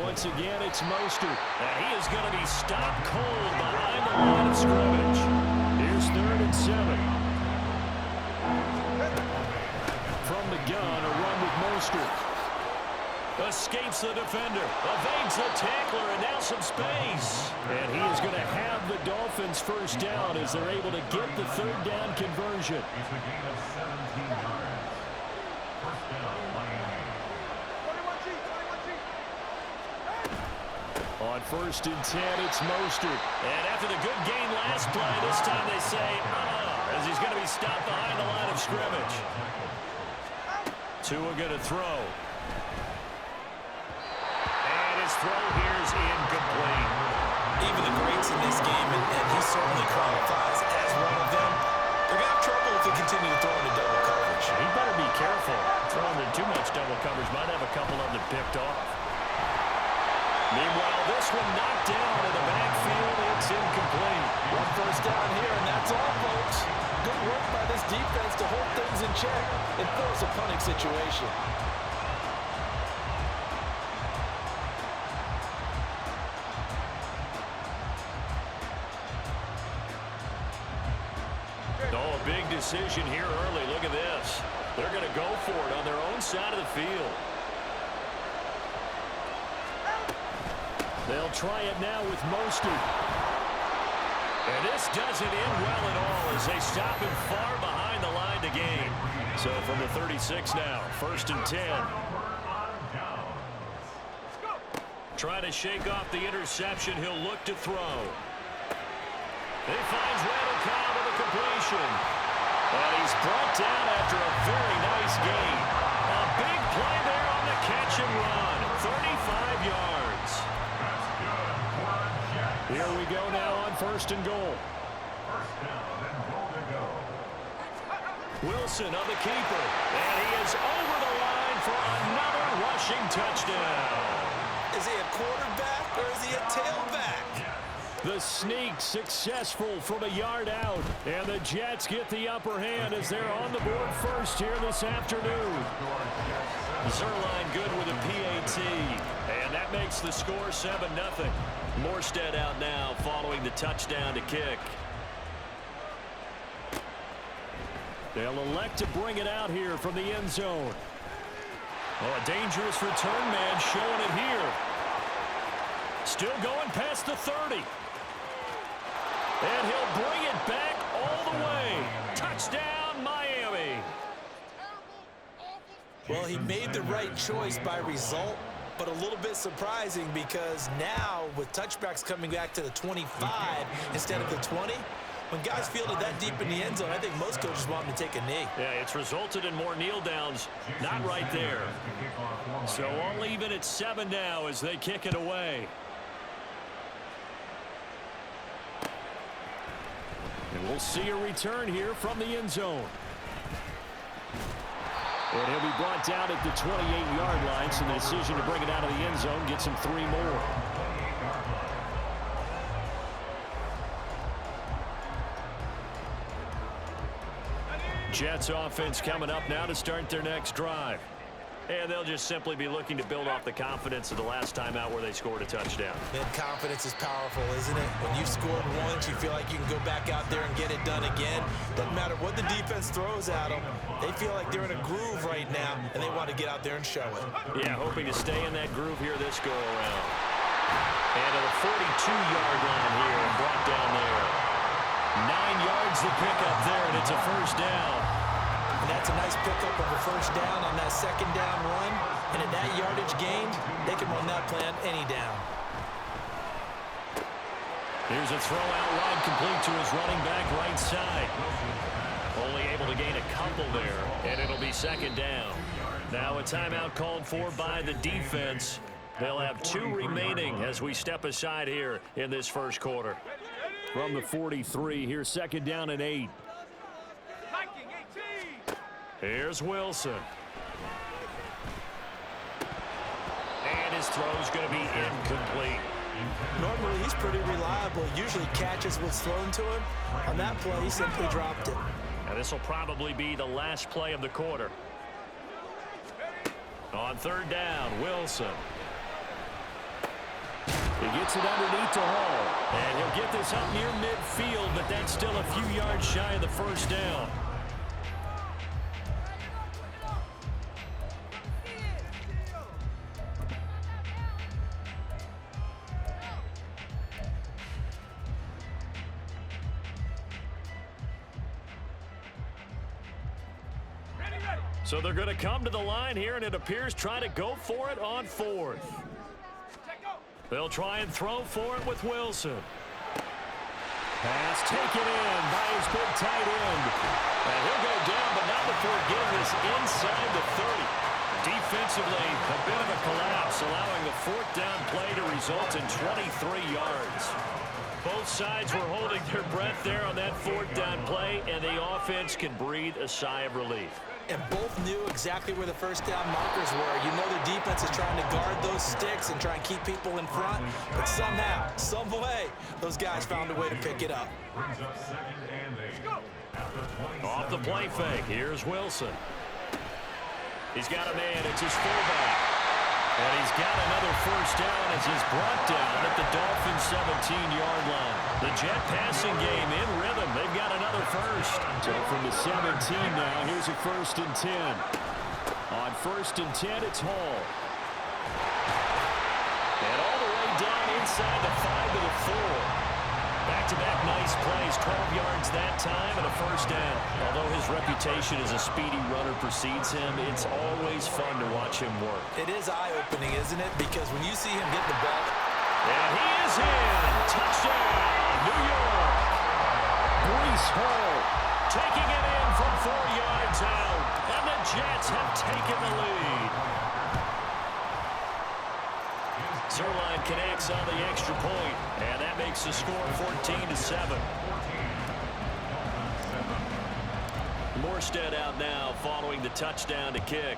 Once again, it's Mostert. And he is going to be stopped cold behind the line of scrimmage. Here's 3rd and 7. From the gun, a run with Mostert. Escapes the defender, evades the tackler, and now some space. And he is going to have the Dolphins first down as they're able to get the 3rd down conversion. It's a gain of 17 yards. First down, Miami. On 1st and 10, it's Mostert. And after the good gain last play, this time they say, as he's going to be stopped behind the line of scrimmage. Tua going to throw. His throw here is incomplete. Even the greats in this game, and he certainly qualifies as one of them, they're going to have trouble if they continue to throw into double coverage. He better be careful. Throwing in too much double coverage might have a couple of them picked off. Meanwhile, this one knocked down in the backfield. It's incomplete. One first down here, and that's all, folks. Good work by this defense to hold things in check and force a punting situation. Oh, a big decision here early. Look at this. They're going to go for it on their own side of the field. They'll try it now with Mostert. And this doesn't end well at all as they stop him far behind the line to gain. So from the 36 now, 1st and 10. Trying to shake off the interception. He'll look to throw. He finds Randall Cobb with a completion. And he's brought down after a very nice gain. A big play there on the catch and run. 35 yards. Here we go now on 1st and goal. First down and goal to go. Wilson on the keeper. And he is over the line for another rushing touchdown. Is he a quarterback or is he a tailback? The sneak successful from a yard out. And the Jets get the upper hand as they're on the board first here this afternoon. Zerline good with a PAT. And that makes the score 7-0. Morstead out now following the touchdown to kick. They'll elect to bring it out here from the end zone. Oh, a dangerous return man showing it here. Still going past the 30. And he'll bring it back all the way. Touchdown, Miami. Well, he made the right choice by result, but a little bit surprising because now with touchbacks coming back to the 25 instead of the 20, when guys fielded that deep in the end zone, I think most coaches want them to take a knee. Yeah, it's resulted in more kneel downs. Not right there. So all even at 7 now as they kick it away. And we'll see a return here from the end zone. And he'll be brought down at the 28-yard line, so the decision to bring it out of the end zone gets him 3 more. Jets offense coming up now to start their next drive. And they'll just simply be looking to build off the confidence of the last time out where they scored a touchdown. And confidence is powerful, isn't it? When you've scored once, you feel like you can go back out there and get it done again. Doesn't matter what the defense throws at them. They feel like they're in a groove right now, and they want to get out there and show it. Yeah, hoping to stay in that groove here this go-around. And to the 42-yard line here and brought down there. 9 yards the pickup there, and it's a first down. And that's a nice pickup of a first down on that second down run. And at that yardage gained, they can run that play on any down. Here's a throw out wide complete to his running back right side. Only able to gain a couple there, and it'll be second down. Now a timeout called for by the defense. They'll have 2 remaining as we step aside here in this first quarter. From the 43, here's second down and 8. Here's Wilson. And his throw's going to be incomplete. Normally, he's pretty reliable. Usually catches what's thrown to him. On that play, he simply dropped it. And this will probably be the last play of the quarter. On third down, Wilson. He gets it underneath to Hall. And he'll get this up near midfield, but that's still a few yards shy of the first down. So they're going to come to the line here, and it appears trying to go for it on fourth. They'll try and throw for it with Wilson. Pass taken in by his big tight end. And he'll go down, but not before getting this inside the 30. Defensively, a bit of a collapse, allowing the fourth down play to result in 23 yards. Both sides were holding their breath there on that fourth down play, and the offense can breathe a sigh of relief. And both knew exactly where the first down markers were. You know the defense is trying to guard those sticks and try and keep people in front. But somehow, some way, those guys found a way to pick it up. Off the play fake, here's Wilson. He's got a man, it's his fullback. And he's got another first down as he's brought down at the Dolphins' 17-yard line. The Jet passing game in rhythm. They've got another first. So from the 17 now, here's a 1st and 10. On 1st and 10, it's Hall. And all the way down inside the 5 to the 4. Back-to-back nice plays, 12 yards that time and a first down. Although his reputation as a speedy runner precedes him, it's always fun to watch him work. It is eye-opening, isn't it? Because when you see him get the ball. And he is in. Touchdown, New York. Breece Hall taking it in from 4 yards out. And the Jets have taken the lead. Zerline connects on the extra point, and that makes the score 14-7. Morstead out now following the touchdown to kick.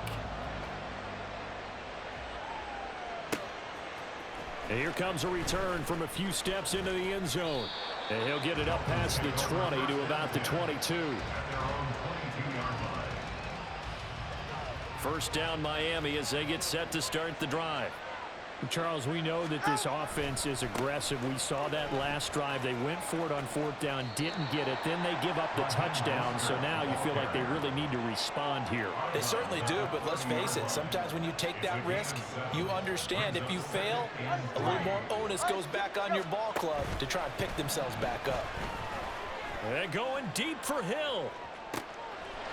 And here comes a return from a few steps into the end zone. And he'll get it up past the 20 to about the 22. First down Miami as they get set to start the drive. Charles, we know that this offense is aggressive. We saw that last drive. They went for it on 4th down, didn't get it. Then they give up the touchdown. So now you feel like they really need to respond here. They certainly do, but let's face it. Sometimes when you take that risk, you understand if you fail, a little more onus goes back on your ball club to try and pick themselves back up. And going deep for Hill.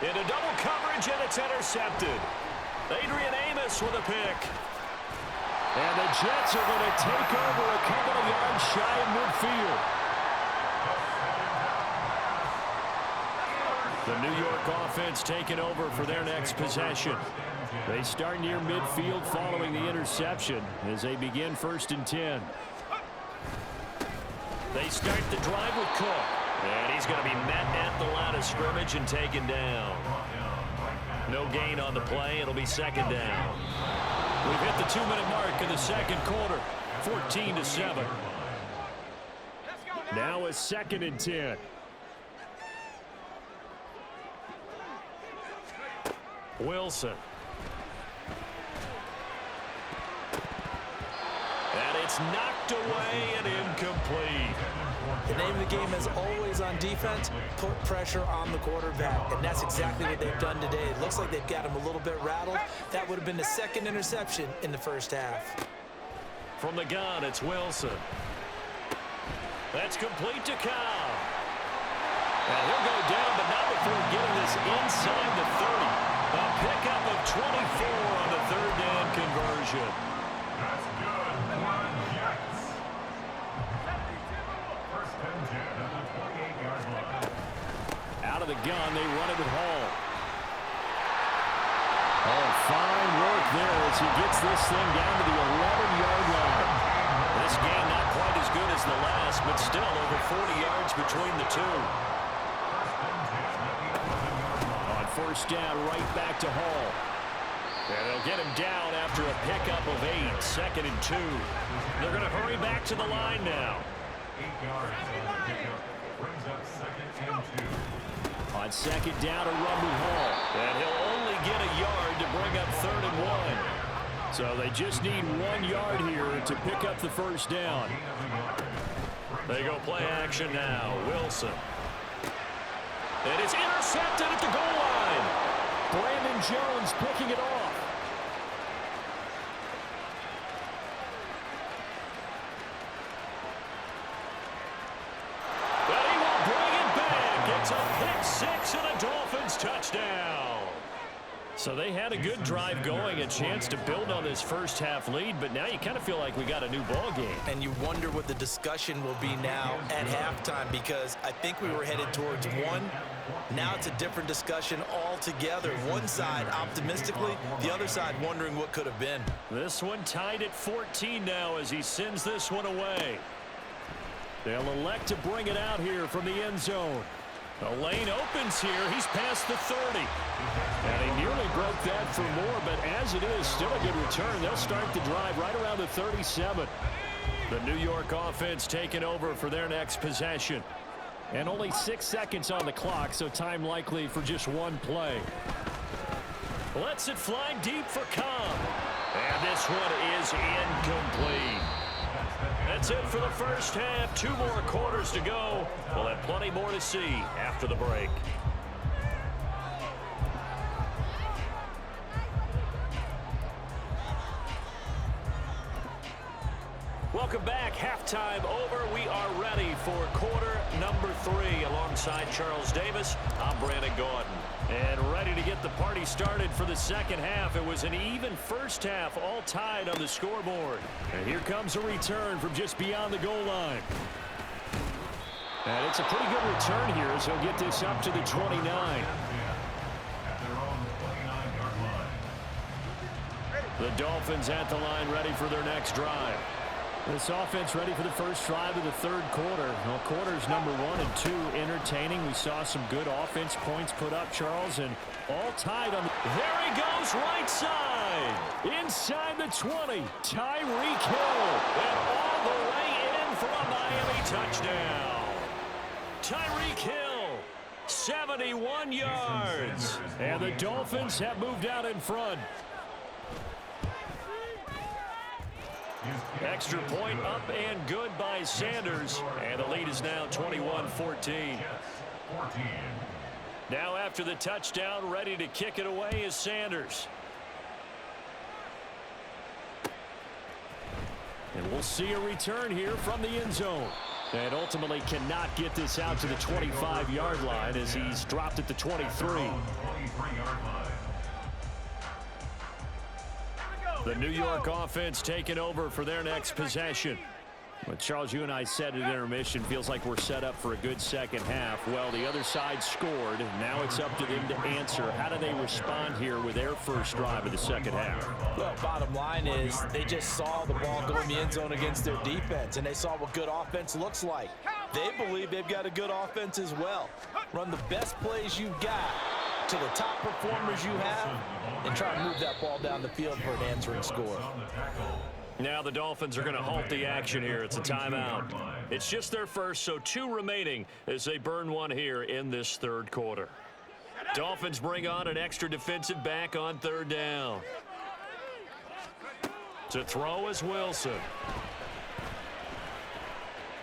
Into double coverage, and it's intercepted. Adrian Amos with a pick. And the Jets are going to take over a couple of yards shy of midfield. The New York offense taking over for their next possession. They start near midfield following the interception as they begin 1st and 10. They start the drive with Cook. And he's going to be met at the line of scrimmage and taken down. No gain on the play. It'll be 2nd down. We've hit the 2-minute mark in the second quarter, 14-7. Now a 2nd and 10. Wilson. And it's knocked away and incomplete. The name of the game is always on defense, put pressure on the quarterback. And that's exactly what they've done today. It looks like they've got him a little bit rattled. That would have been the 2nd interception in the first half. From the gun, it's Wilson. That's complete to Cobb. And he'll go down, but not before getting this inside the 30. A pickup of 24 on the 3rd down conversion. That's good. Jets. Out of the gun, they run it with Hall. Oh, fine work there as he gets this thing down to the 11-yard line. This game not quite as good as the last, but still over 40 yards between the two. On 1st down, right back to Hall. And they'll get him down after a pickup of 8, 2nd and 2. They're going to hurry back to the line now. 8 yards on the pickup. Brings up 2nd and 2. On 2nd down, a run with Hall. And he'll only get a yard to bring up 3rd and 1. So they just need 1 yard here to pick up the first down. They go play action now. Wilson. And it's intercepted at the goal line. Brandon Jones picking it off. But he will bring it back. It's a pick six and a Dolphins touchdown. So they had a good drive going, a chance to build on this first half lead, but now you kind of feel like we got a new ball game. And you wonder what the discussion will be now at halftime, because I think we were headed towards one. Now it's a different discussion altogether. One side optimistically, the other side wondering what could have been. This one tied at 14 now as he sends this one away. They'll elect to bring it out here from the end zone. The lane opens here. He's past the 30. And he nearly broke that for more, but as it is, still a good return. They'll start the drive right around the 37. The New York offense taking over for their next possession. And only 6 seconds on the clock, so time likely for just one play. Lets it fly deep for Cobb. And this one is incomplete. That's it for the first half. 2 more quarters to go. We'll have plenty more to see after the break. Welcome back. Halftime over. We are ready for quarter number 3. Alongside Charles Davis, I'm Brandon Gordon. And ready to get the party started for the second half. It was an even first half, all tied on the scoreboard. And here comes a return from just beyond the goal line. And it's a pretty good return here as he'll get this up to the 29. The Dolphins at the line ready for their next drive. This offense ready for the first drive of the third quarter. Well, quarters number 1 and 2 entertaining. We saw some good offense points put up, Charles, and all tied on. There he goes, right side. Inside the 20, Tyreek Hill. And all the way in for a Miami touchdown. Tyreek Hill, 71 yards. And the Dolphins have moved out in front. Extra point up and good by Sanders. And the lead is now 21-14. Now after the touchdown, ready to kick it away is Sanders. And we'll see a return here from the end zone. And ultimately cannot get this out to the 25-yard line as he's dropped at the 23. The New York offense taking over for their next possession. Well, Charles, you and I said at intermission, feels like we're set up for a good second half. Well, the other side scored. Now it's up to them to answer. How do they respond here with their first drive of the second half? Well, bottom line is they just saw the ball go in the end zone against their defense, and they saw what good offense looks like. They believe they've got a good offense as well. Run the best plays you've got to the top performers you have, and try to move that ball down the field for an answering score. Now the Dolphins are going to halt the action here. It's a timeout. It's just their first, so 2 remaining as they burn one here in this third quarter. Dolphins bring on an extra defensive back on third down. To throw is Wilson.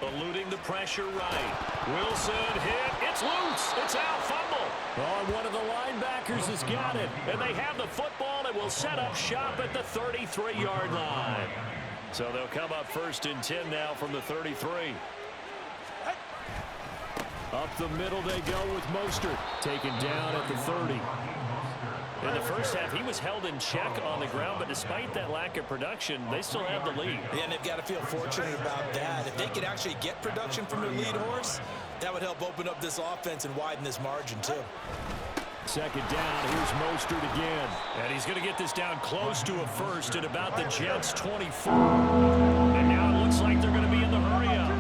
Eluding the pressure right. Wilson hit. It's loose. It's out. Fumble. Oh, one of the linebackers has got it. And they have the football and will set up shop at the 33-yard line. So they'll come up first and 10 now from the 33. Up the middle they go with Mostert. Taken down at the 30. In the first half, he was held in check on the ground, but despite that lack of production, they still have the lead. Yeah, and they've got to feel fortunate about that. If they could actually get production from their lead horse, that would help open up this offense and widen this margin, too. Second down, here's Mostert again. And he's going to get this down close to a first at about the Jets' 24. And now it looks like they're going to be in the hurry-up.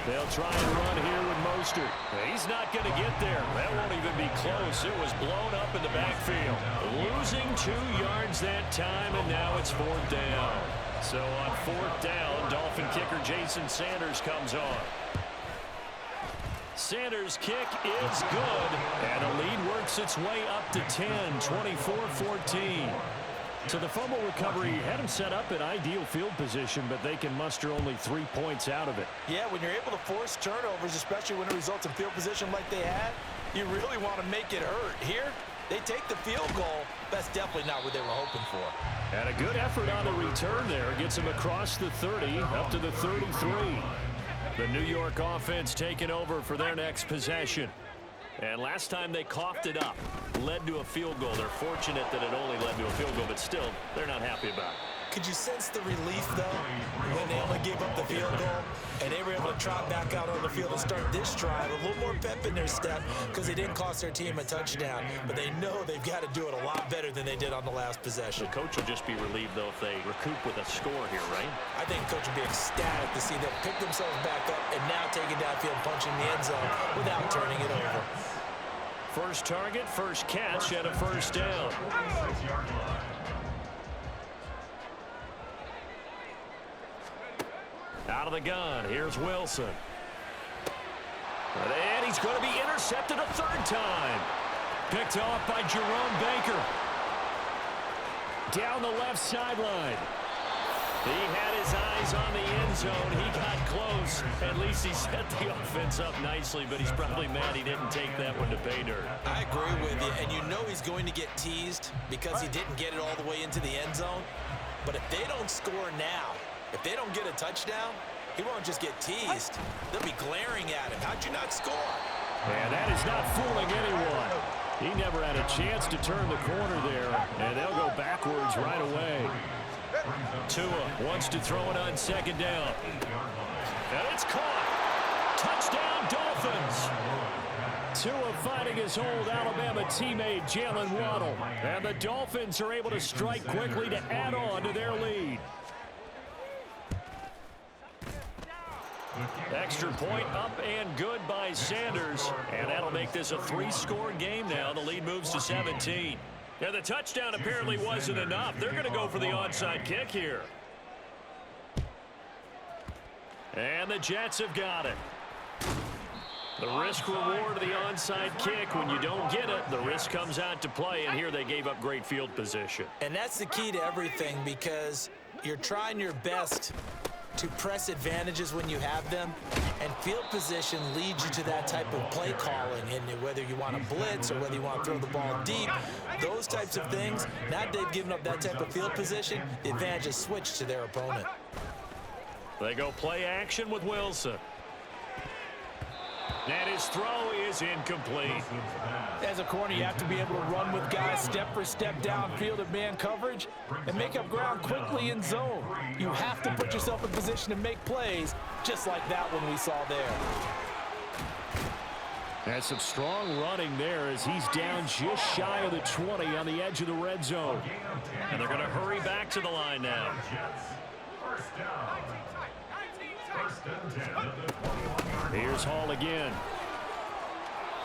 They'll try and run here with Mostert. He's not going to get there. That won't even be close. It was blown up in the backfield. Losing 2 yards that time, and now it's 4th down. So on 4th down, Dolphin kicker Jason Sanders comes on. Sanders' kick is good, and the lead works its way up to 10, 24-14. So the fumble recovery had them set up in ideal field position, but they can muster only 3 points out of it. Yeah, when you're able to force turnovers, especially when it results in field position like they had, you really want to make it hurt. Here, they take the field goal. That's definitely not what they were hoping for. And a good effort on the return there. Gets them across the 30, up to the 33. The New York offense taking over for their next possession. And last time they coughed it up, led to a field goal. They're fortunate that it only led to a field goal, but still, they're not happy about it. Could you sense the relief, though, when they only gave up the field goal and they were able to trot back out on the field and start this drive? A little more pep in their step because they didn't cost their team a touchdown, but they know they've got to do it a lot better than they did on the last possession. The coach will just be relieved, though, if they recoup with a score here, right? I think the coach will be ecstatic to see them pick themselves back up and now take it downfield, punching the end zone without turning it over. First target, first catch, and a first down. Out of the gun, here's Wilson. And he's going to be intercepted a third time. Picked off by Jerome Baker. Down the left sideline. He had his eyes on the end zone. He got close. At least he set the offense up nicely, but he's probably mad he didn't take that one to pay dirt. I agree with you, and you know he's going to get teased because he didn't get it all the way into the end zone. But if they don't score now, if they don't get a touchdown, he won't just get teased. They'll be glaring at him. How'd you not score? And that is not fooling anyone. He never had a chance to turn the corner there, and they'll go backwards right away. Tua wants to throw it on second down. And it's caught. Touchdown, Dolphins. Tua fighting his old Alabama teammate, Jalen Waddle. And the Dolphins are able to strike quickly to add on to their lead. Extra point up and good by Sanders. And that'll make this a 3-score game now. The lead moves to 17. Yeah, the touchdown apparently wasn't enough. They're going to go for the onside kick here. And the Jets have got it. The risk reward of the onside kick. When you don't get it, the risk comes out to play, and here they gave up great field position. And that's the key to everything, because you're trying your best to press advantages when you have them, and field position leads you to that type of play calling. And whether you want to blitz or whether you want to throw the ball deep, those types of things, now they've given up that type of field position, the advantage is switched to their opponent. They go play action with Wilson. And his throw is incomplete. As a corner, you have to be able to run with guys step for step downfield in man coverage and make up ground quickly in zone. You have to put yourself in position to make plays, just like that one we saw there. And some strong running there as he's down just shy of the 20 on the edge of the red zone. And they're going to hurry back to the line now. Here's Hall again.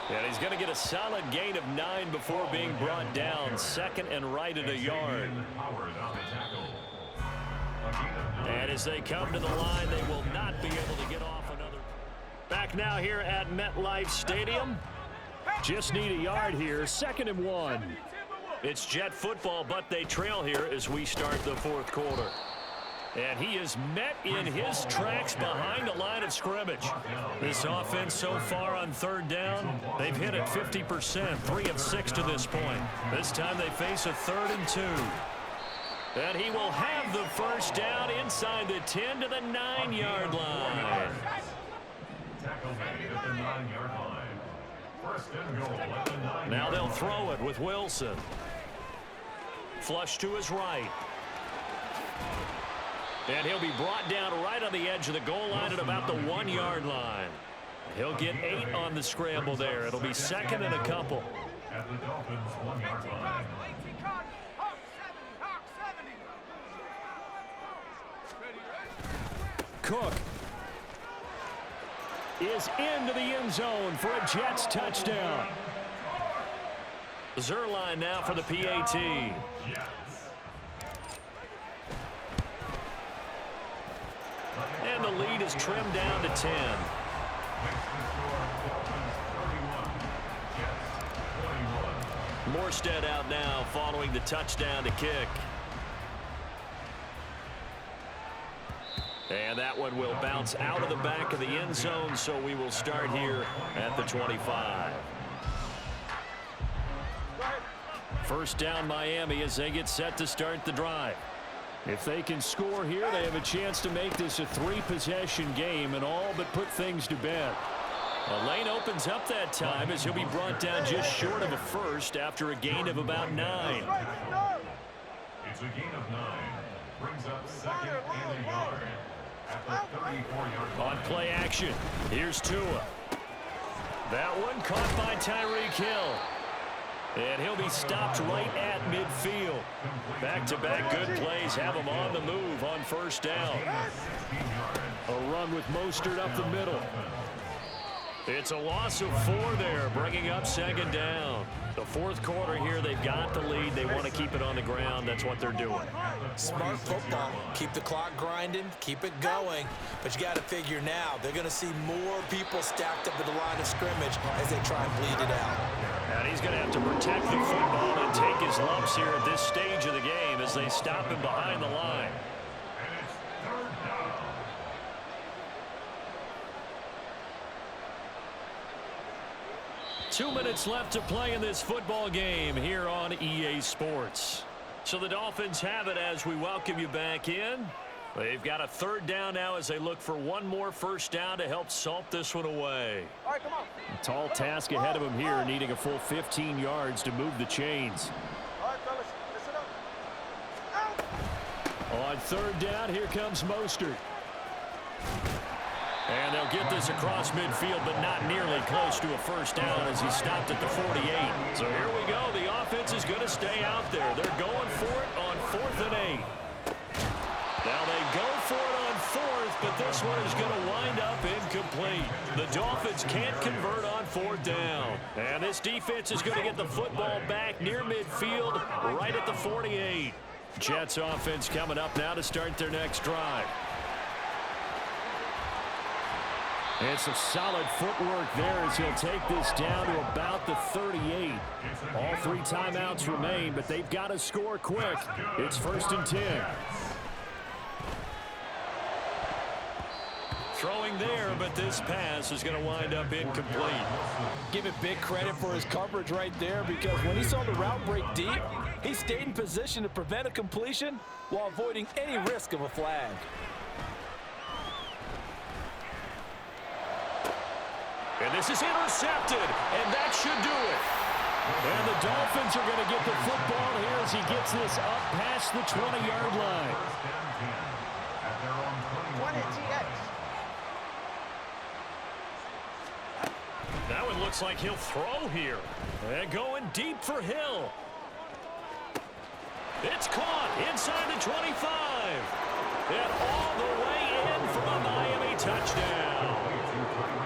And he's going to get a solid gain of 9 before being brought down. Second and right at a yard. And as they come to the line, they will not be able to get off another. Back now here at MetLife Stadium. Just need a yard here. 2nd and 1. It's Jet football, but they trail here as we start the fourth quarter. And he is met in his tracks behind the line of scrimmage. This offense so far on third down, they've hit it 50%, 3 of 6 to this point. This time they face a 3rd and 2. And he will have the first down inside the 10 to the 9-yard line. Now they'll throw it with Wilson. Flush to his right. And he'll be brought down right on the edge of the goal line at about the 1-yard line. He'll get 8 on the scramble there. It'll be 2nd and a couple. At the Dolphins' 1-yard line. Cook is into the end zone for a Jets touchdown. Zerline now for the PAT. And the lead is trimmed down to 10. Morstead out now following the touchdown to kick. And that one will bounce out of the back of the end zone, so we will start here at the 25. First down Miami as they get set to start the drive. If they can score here, they have a chance to make this a 3-possession game and all but put things to bed. A lane opens up that time as he'll be brought down just short of a first after a gain of about 9. It's a gain of 9. Brings up second and a yard at the 34-yard line. On play action, here's Tua. That one caught by Tyreek Hill. And he'll be stopped right at midfield. Back-to-back good plays have him on the move on first down. A run with Mostert up the middle. It's a loss of 4 there, bringing up second down. The fourth quarter here, they've got the lead. They want to keep it on the ground. That's what they're doing. Smart football. Keep the clock grinding, keep it going. But you got to figure now, they're going to see more people stacked up at the line of scrimmage as they try and bleed it out. And he's going to have to protect the football and take his lumps here at this stage of the game as they stop him behind the line. And it's third down. Two minutes left to play in this football game here on EA Sports. So the Dolphins have it as we welcome you back in. They've got a third down now as they look for one more first down to help salt this one away. All right, come on. A tall task ahead of him here, needing a full 15 yards to move the chains. All right, fellas, listen up. On third down, here comes Mostert. And they'll get this across midfield, but not nearly close to a first down as he stopped at the 48. So here we go. The offense is going to stay out there. They're going for it on 4th and 8. Now they go for it on 4th, but this one is going to wind up incomplete. The Dolphins can't convert on 4th down. And this defense is going to get the football back near midfield, right at the 48. Jets offense coming up now to start their next drive. And some solid footwork there as he'll take this down to about the 38. All 3 timeouts remain, but they've got to score quick. It's 1st and 10. Throwing there, but this pass is going to wind up incomplete. Give it big credit for his coverage right there, because when he saw the route break deep, he stayed in position to prevent a completion while avoiding any risk of a flag. And this is intercepted, and that should do it. And the Dolphins are going to get the football here as he gets this up past the 20-yard line. At their own 20 TX. That one looks like he'll throw here. And going deep for Hill. It's caught inside the 25. And all the way in for a Miami touchdown.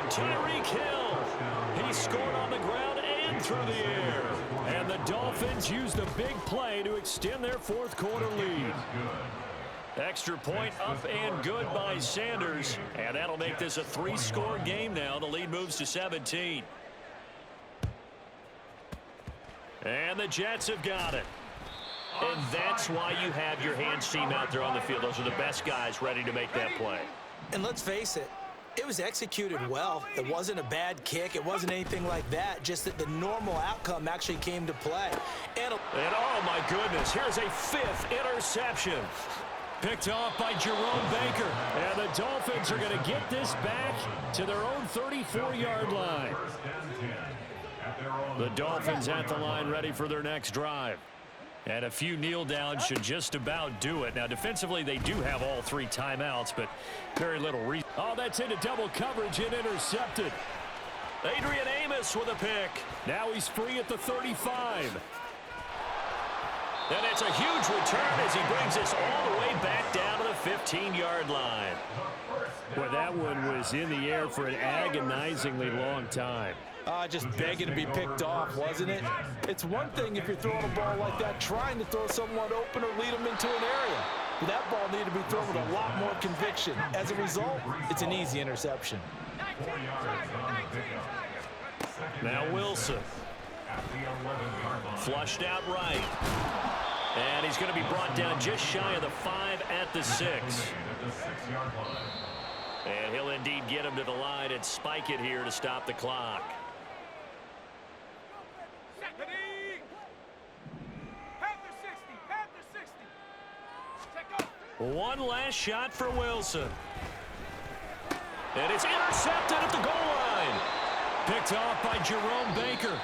Tyreek Hill. He scored on the ground and through the air. And the Dolphins use the big play to extend their fourth quarter lead. Extra point up and good by Sanders. And that'll make this a 3-score game now. The lead moves to 17. And the Jets have got it. And that's why you have your hands team out there on the field. Those are the best guys ready to make that play. And let's face it, it was executed well. It wasn't a bad kick. It wasn't anything like that. Just that the normal outcome actually came to play. And oh, my goodness, here's a 5th interception. Picked off by Jerome Baker. And the Dolphins are going to get this back to their own 34-yard line. The Dolphins at the line ready for their next drive. And a few kneel downs should just about do it. Now, defensively, they do have all 3 timeouts, but very little reason. Oh, that's into double coverage and intercepted. Adrian Amos with a pick. Now he's free at the 35. And it's a huge return as he brings us all the way back down to the 15-yard line. Boy, that one was in the air for an agonizingly long time. Just begging to be picked off, wasn't it? It's one thing if you're throwing a ball like that, trying to throw someone open or lead them into an area. But that ball needed to be thrown with a lot more conviction. As a result, it's an easy interception. Now Wilson. at the 11-yard line. Flushed out right. And he's going to be brought down just shy of the 5 at the 6. At the 6-yard line. And he'll indeed get him to the line and spike it here to stop the clock. One last shot for Wilson. And it's intercepted at the goal line. Picked off by Jerome Baker.